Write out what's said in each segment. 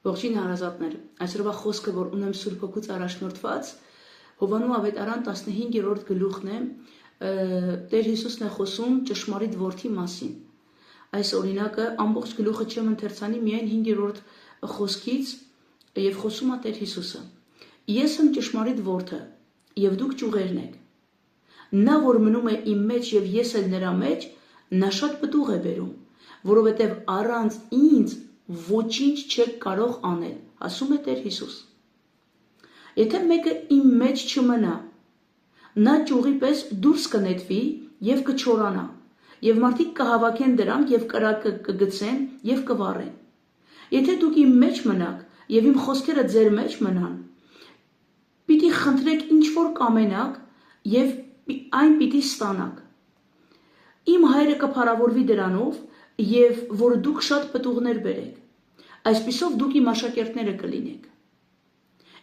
Ողջույն հարազատներ, այսօրվա խոսքը, որ ունեմ Սուրբ Հոգուց առաջնորդված, Հովանու ավետարան 15-րդ գլուխն է, Տեր Հիսուսն է խոսում ճշմարիտ որդի մասին։ Այս օրինակը ամբողջ գլուխը չեմ ընթերցանի, միայն 5-րդ խոսքից եւ խոսում է Տեր Հիսուսը։ Ես եմ ճշմարիտ որդը, եւ դուք ճյուղերն եք։ Նա, որ մնում է իմ մեջ եւ ես էլ նրա մեջ, նա շատ պտուղ է բերում, որովհետեւ առանց ինձ ոչինչ չեք կարող անել, ասում է Տեր Հիսուս։ Եթե մեկը իմ մեջ չմնա, նա ճյուղի պես դուրս կնետվի եւ կչորանա, եւ մարդիկ կհավաքեն դրանք եւ կրակը կգցեն եւ կվառեն։ Եթե դուք իմ մեջ մնաք եւ իմ խոսքերը ձեր մեջ մնան, պիտի խնդրեք ինչ որ կամենաք եւ այն պիտի ստանաք։ Իմ հայրը կփառավորվի դրանով եւ որ դուք շատ պտուղներ բերեք։ Այսպիսով դուք իմ աշակերտները կլինեք։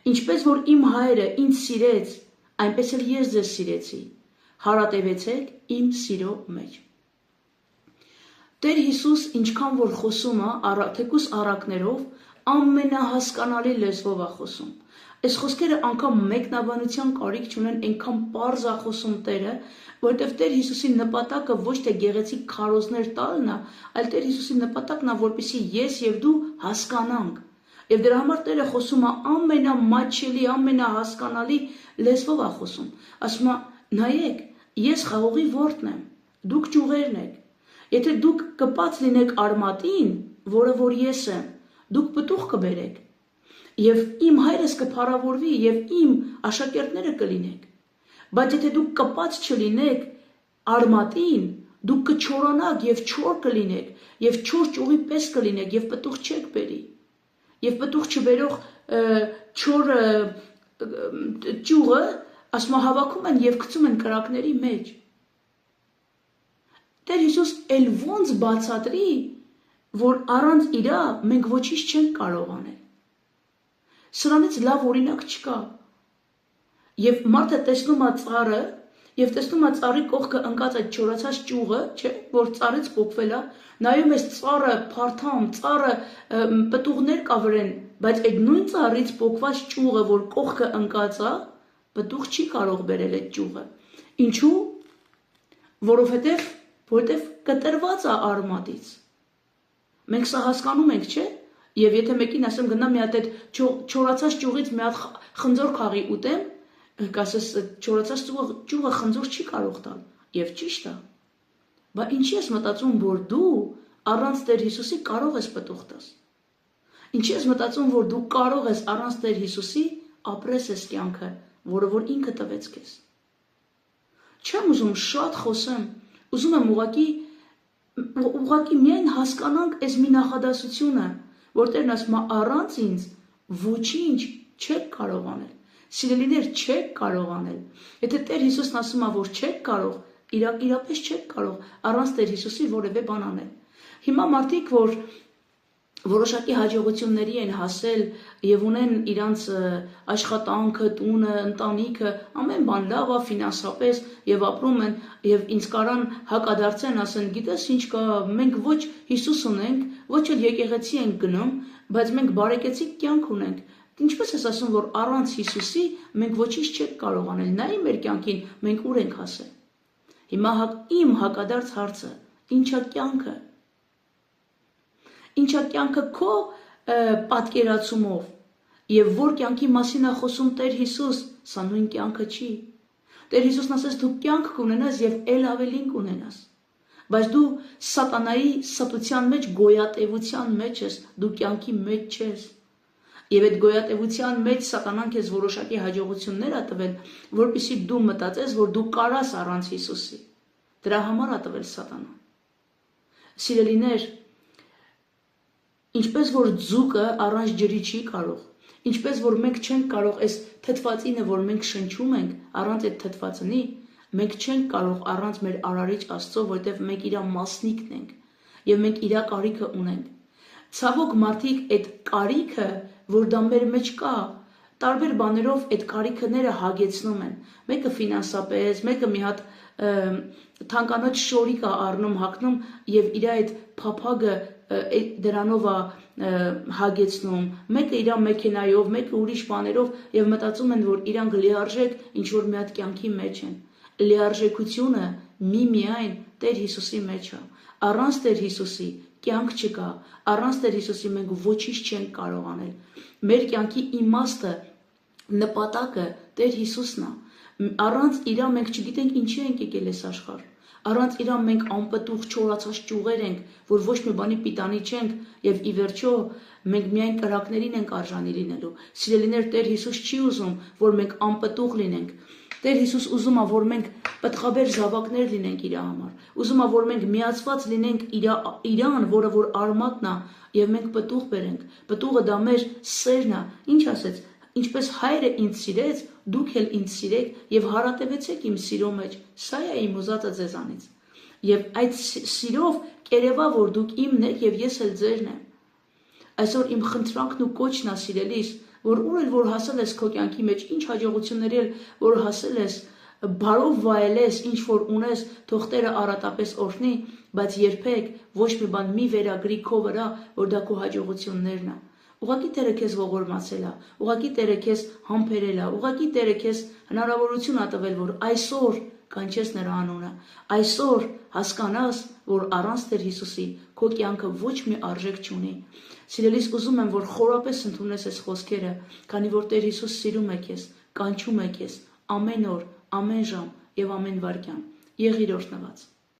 Ինչպես որ իմ հայրը ինձ սիրեց, այնպես էլ ես ձեզ սիրեցի։ Հարատևեցեք իմ սիրո մեջ։ Տեր Հիսուս ինչքան որ խոսում է, թեկուս առակներով, ամենահասկանալի լեզվով է խոսում։ Այս խոսքերը անգամ մեկնաբանության կարիք չունեն, այնքան պարզ է խոսում Տերը, որովհետև Տեր Հիսուսի նպատակը ոչ թե գեղեցիկ քարոզներ տալն է, այլ Տեր Հիսուսի նպատակն է, որպեսզի ես եւ դու հասկանանք։ Եվ դրա համար Տերը խոսում է ամենամատչելի, ամենահասկանալի լեզվով է խոսում։ Ասում է. նայեք, ես խաղողի որդն եմ, դուք ճյուղերն եք։ Եթե դուք կպած լինեք արմատին, որը որ ես եմ, դուք պտուղ կբերեք։ Եվ իմ հայրս կփառավորվի եւ իմ աշակերտները կլինեք։ Բայց եթե դուք կպած չլինեք արմատին, դուք կչորանաք եւ չոր կլինեք եւ չոր ճյուղի պես կլինեք եւ պտուղ չեք բերի։ Եվ պտուղ չբերող չոր ճյուղը ասում է հավաքում են եւ գցում են կրակների մեջ։ Տեր Հիսուս էլ ոնց բացատրի, որ առանց իրա մենք ոչինչ չենք կարող անել։ Սրանից լավ օրինակ չկա։ Եվ մարդը տեսնում է ծառը, եւ տեսնում է ծառի կողքը ընկած այդ չորացած ճյուղը, չէ, որ ծառից պոկվել է, նայում ես ծառը փարթամ, ծառը պտուղներ կա վրեն, բայց այդ նույն ծառից պոկված ճյուղը, որ կողքը ընկած է, պտուղ չի կարող բերել այդ ճյուղը։ Ինչու՞։ Որովհետեւ կտրված է արմատից։ Մենք սա հասկանում ենք, չէ՞։ Եվ եթե մեկին ասեմ գնա մի հատ այդ չորացած ճյուղից մի հատ խնձոր քաղի ուտեմ, կասես չորացած ճյուղը խնձոր չի կարող տալ, եւ ճիշտ է։ Բայց ինչի ես մտածում, որ դու առանց Տեր Հիսուսի կարող ես պտուղ տաս։ Ինչի ես մտածում, որ դու կարող ես առանց Տեր Հիսուսի ապրես այս կյանքը, որը որ ինքը տվեց քեզ։ Չեմ ուզում շատ խոսեմ, ուզում եմ ուղղակի միայն հասկանանք այս մի նախադասությունը, որ Տերն ասում է առանց ինձ ոչինչ չեք կարող անել։ Սիրելիներ, չեք կարող անել։ Եթե Տեր Հիսուսն ասում է, որ չեք կարող, իրապես չեք կարող առանց Տեր Հիսուսի որևէ բան անել։ Հիմա մարդիկ, որ որոշակի հաջողությունների են հասել եւ ունեն իրանց աշխատանքը, տունը, ընտանիքը, ամեն բան լավ է ֆինանսապես եւ ապրում են եւ ինձ կարան հակադարձեն, ասեն, գիտես ինչ կա, մենք ոչ Հիսուս ունենք, ոչ էլ եկեղեցի ենք գնում, բայց մենք բարեկեցիկ կյանք ունենք։ Ինչպես ես ասում, որ առանց Հիսուսի մենք ոչինչ չենք կարող անել, նայ մեր կյանքին մենք ուր ենք հասել։ Հիմա իմ հակադարձ հարցը, ինչա կյանքը։ Ինչա կյանքը քո պատկերացումով եւ որ կյանքի մասին է խոսում Տեր Հիսուս, սա նույն կյանքը չի։ Տեր Հիսուսն ասես դու կյանք կունենաս եւ ել ավելին կունենաս։ Բայց դու սատանայի սատության մեջ, գոյատևության մեջ ես, դու կյանքի մեջ չես։ Եվ այդ գոյատևության մեջ սատանան քեզ որոշակի հաջողություններ է տվել, որպեսզի դու մտածես, որ դու կարաս առանց Հիսուսի։ Դրա համար է տվել սատանան։ Սիրելիներ, ինչպես որ ձուկը առանց ջրի չի կարող, ինչպես որ մենք չենք կարող այս թթվածինը, որ մենք շնչում ենք, առանց այդ թթվածնի, մենք չենք կարող առանց մեր արարիչ Աստծո, որտեղ մենք իր մասնիկն ենք եւ մենք իր կարիքը ունենք։ Ցավոք մարդիկ այդ կարիքը, որ դա մեր մեջ կա, տարբեր բաներով այդ կարիքները հագեցնում են։ Մեկը ֆինանսապես, մեկը մի հատ թանկանոց շորիկ է առնում, հագնում եւ իր այդ փափագը դրանով է հագեցնում, մեկը իր մեքենայով, մեկը ուրիշ բաներով եւ մտածում են, որ իրանք լիարժեք ինչ որ մի հատ կյանքի մեջ են։ Լիարժեքությունը միայն Տեր Հիսուսի մեջ է։ Առանց Տեր Հիսուսի կյանք չկա, առանց Տեր Հիսուսի մենք ոչինչ չենք կարող անել։ Մեր կյանքի իմաստը, նպատակը Տեր Հիսուսն է։ Առանց իրա մենք չգիտենք ինչի ենք եկել այս աշխարհ։ Առանց իրա մենք անպտուղ չորացած ճյուղեր ենք, որ ոչ մի բանի պիտանի չենք եւ ի վերջո մենք միայն կրակներին ենք արժանի լինելու։ Սիրելիներ, Տեր Հիսուս չի ուզում, որ մենք անպտուղ լինենք։ Տեր Հիսուս ուզում է, որ մենք պտղաբեր զավակներ լինենք իր համար։ Ուզում է, որ մենք միացված լինենք իրան, որը որ արմատն է, եւ մենք պտուղ բերենք։ Պտուղը դա մեր սերն է։ Ինչ ասեց։ Ինչպես հայրը ինձ սիրեց, դուք էլ ինձ սիրեք եւ հարատևեցեք իմ սիրո մեջ։ Սա է իմ ուզածը ձեզանից։ Եվ այդ սիրով կերևա, որ դուք իմն եք եւ ես էլ ձերն եմ։ Այսօր իմ խնդրանքն ու կոչն է, սիրելիս, որ ուր էլ որ հասել ես քո կյանքի մեջ, ինչ հաջողությունների էլ որ հասել ես, բարով վայելես, ինչ որ ունես, թող Տերը առատապես օրհնի, բայց երբեք ոչ մի բան մի վերագրի քո վրա, որ դա քո հաջողություններն է։ Ուղղակի Տերը քեզ ողորմացել է, ուղղակի Տերը քեզ համբերել է, ուղղակի Տերը քեզ հնարավորություն է տվել, որ այսօր կանչես նրա անունը, այսօր հասկանաս, որ առանց Տեր Հիսուսի քո կյանքը ոչ մի արժեք չունի։ Սիրելիս, ուզում եմ, որ խորապես ընդունես այս խոսքերը, քանի որ Տեր Հիսուս սիրում է քեզ, կանչում է քեզ ամեն օր, ամեն ժամ եւ ամեն վայրկյան։ Եղիր օրհնված։